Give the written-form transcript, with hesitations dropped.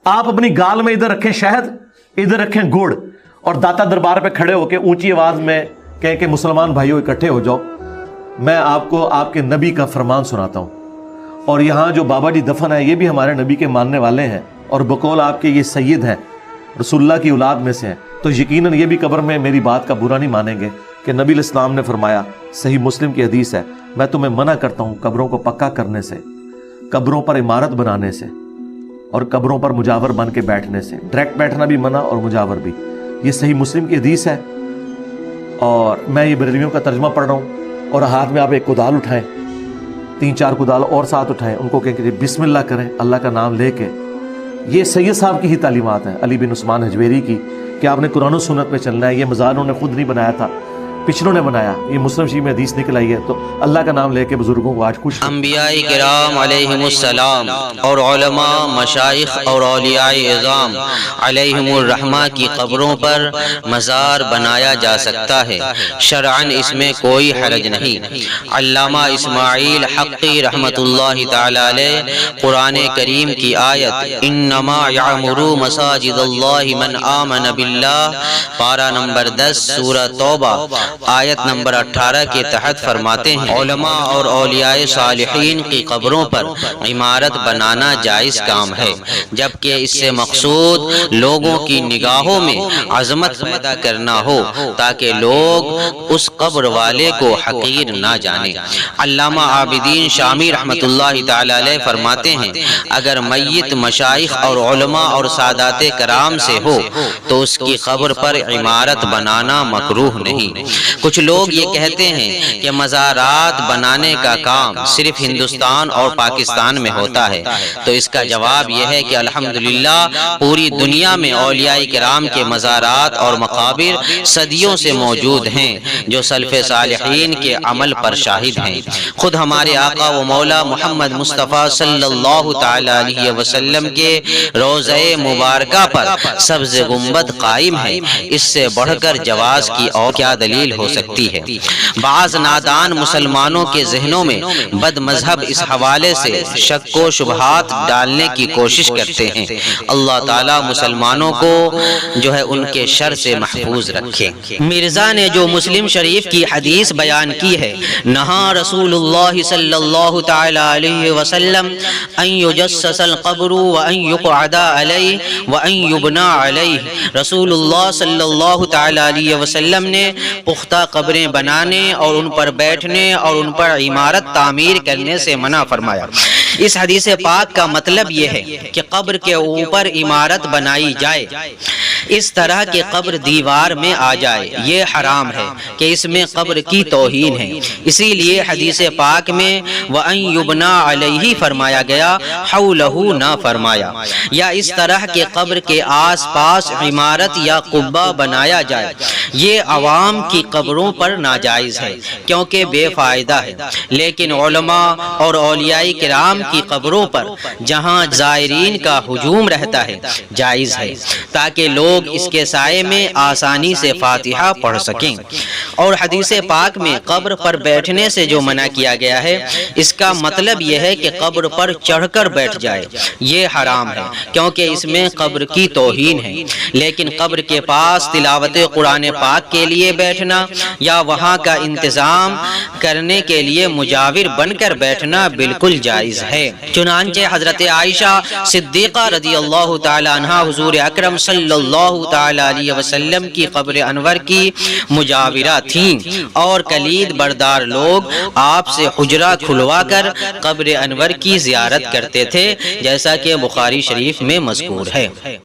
آپ اپنی گال میں ادھر رکھیں شہد، ادھر رکھیں گڑ، اور داتا دربار پہ کھڑے ہو کے اونچی آواز میں کہیں کہ مسلمان بھائیوں اکٹھے ہو جاؤ، میں آپ کو آپ کے نبی کا فرمان سناتا ہوں۔ اور یہاں جو بابا جی دفن ہے یہ بھی ہمارے نبی کے ماننے والے ہیں، اور بقول آپ کے یہ سید ہیں، رسول اللہ کی اولاد میں سے ہیں، تو یقیناً یہ بھی قبر میں میری بات کا برا نہیں مانیں گے کہ نبی علیہ السلام نے فرمایا، صحیح مسلم کی حدیث ہے، میں تمہیں منع کرتا ہوں قبروں کو پکا کرنے سے، قبروں پر عمارت بنانے سے، اور قبروں پر مجاور بن کے بیٹھنے سے۔ ڈائریکٹ بیٹھنا بھی منع اور مجاور بھی، یہ صحیح مسلم کی حدیث ہے۔ اور میں یہ بریلویوں کا ترجمہ پڑھ رہا ہوں، اور ہاتھ میں آپ ایک کدال اٹھائیں، 3-4 کدال اور ساتھ اٹھائیں، ان کو کہیں کہ بسم اللہ کریں اللہ کا نام لے کے۔ یہ سید صاحب کی ہی تعلیمات ہیں، علی بن عثمان حجویری کی، کہ آپ نے قرآن و سنت میں چلنا ہے۔ یہ مزار انہوں نے خود نہیں بنایا تھا، پچھلوں نے بنایا، یہ مسلم شریف میں حدیث نکل آئی ہے۔ تو اللہ کا نام لے کے بزرگوں کو آج خوش انبیاء کرام علیہم السلام اور علماء، مشائخ اور اولیاء اعظام علیہم الرحمہ کی قبروں پر مزار بنایا جا سکتا ہے، شرعاً اس میں کوئی حرج نہیں۔ علامہ اسماعیل حقی رحمۃ اللہ تعالی علیہ قرآن کریم کی آیت انما یعمر مساجد اللہ من آمن باللہ پارہ نمبر 10 سورہ توبہ آیت نمبر 18 کے تحت فرماتے ہیں، علماء اور اولیاء صالحین کی قبروں پر عمارت بنانا جائز کام ہے، جبکہ اس سے مقصود لوگوں کی نگاہوں میں عظمت پیدا کرنا ہو تاکہ لوگ اس قبر والے کو حقیر نہ جانیں۔ علامہ عابدین شامی رحمۃ اللہ تعالی علیہ فرماتے ہیں، اگر میت مشائخ اور علماء اور سادات کرام سے ہو تو اس کی قبر پر عمارت بنانا مکروہ نہیں۔ کچھ لوگ یہ کہتے ہیں کہ مزارات بنانے کا کام صرف ہندوستان اور پاکستان میں ہوتا ہے، تو اس کا جواب یہ ہے کہ الحمدللہ پوری دنیا میں اولیاء کرام کے مزارات اور مقابر صدیوں سے موجود ہیں، جو سلف صالحین کے عمل پر شاہد ہیں۔ خود ہمارے آقا و مولا محمد مصطفیٰ صلی اللہ تعالی علیہ وسلم کے روضہ مبارکہ پر سبز گنبد قائم ہے، اس سے بڑھ کر جواز کی اور کیا دلیل ہو سکتی ہے؟ بعض نادان مسلمانوں کے ذہنوں میں بد مذہب اس حوالے سے شک و شبہات ڈالنے کی کوشش کرتے ہیں۔ اللہ تعالیٰ مسلمانوں کو جو ہے ان کے شر سے محفوظ رکھے۔ مرزا نے جو مسلم شریف کی حدیث بیان کی ہے، نہا رسول اللہ صلی اللہ تعالی علیہ وسلم ان یجسس القبر وان یقعد علیہ وان یبنى علیہ، رسول اللہ صلی اللہ تعالی علیہ وسلم نے پختہ قبریں بنانے اور ان پر بیٹھنے اور ان پر عمارت تعمیر کرنے سے منع فرمایا۔ اس حدیث پاک کا مطلب یہ ہے کہ قبر کے اوپر عمارت بنائی جائے، اس طرح کہ قبر دیوار میں آ جائے، یہ حرام ہے کہ اس میں قبر کی توہین ہے۔ اسی لیے حدیث پاک میں وَأَن يُبْنَى عَلَيْهِ فرمایا گیا، حَوْلَهُ نہ فرمایا۔ یا اس طرح کے قبر کے آس پاس عمارت یا قبہ بنایا جائے، یہ عوام کی قبروں پر ناجائز ہے کیونکہ بے فائدہ ہے، لیکن علماء اور اولیاء کرام کی قبروں پر جہاں زائرین کا ہجوم رہتا ہے جائز ہے، تاکہ لوگ اس کے سائے میں آسانی سے فاتحہ پڑھ سکیں۔ اور حدیث پاک میں قبر پر بیٹھنے سے جو منع کیا گیا ہے، اس کا مطلب یہ ہے کہ قبر پر چڑھ کر بیٹھ جائے، یہ حرام ہے کیونکہ اس میں قبر کی توہین ہے۔ لیکن قبر کے پاس تلاوت قرآن پاک کے لیے بیٹھنا یا وہاں کا انتظام کرنے کے لیے مجاور بن کر بیٹھنا بالکل جائز ہے۔ چنانچہ حضرت عائشہ صدیقہ رضی اللہ تعالی عنہا حضور اکرم صلی اللہ تعالی علیہ وسلم کی قبر انور کی مجاورہ تھیں، اور کلید بردار لوگ آپ سے حجرہ کھلوا کر قبر انور کی زیارت کرتے تھے، جیسا کہ بخاری شریف میں مذکور ہے۔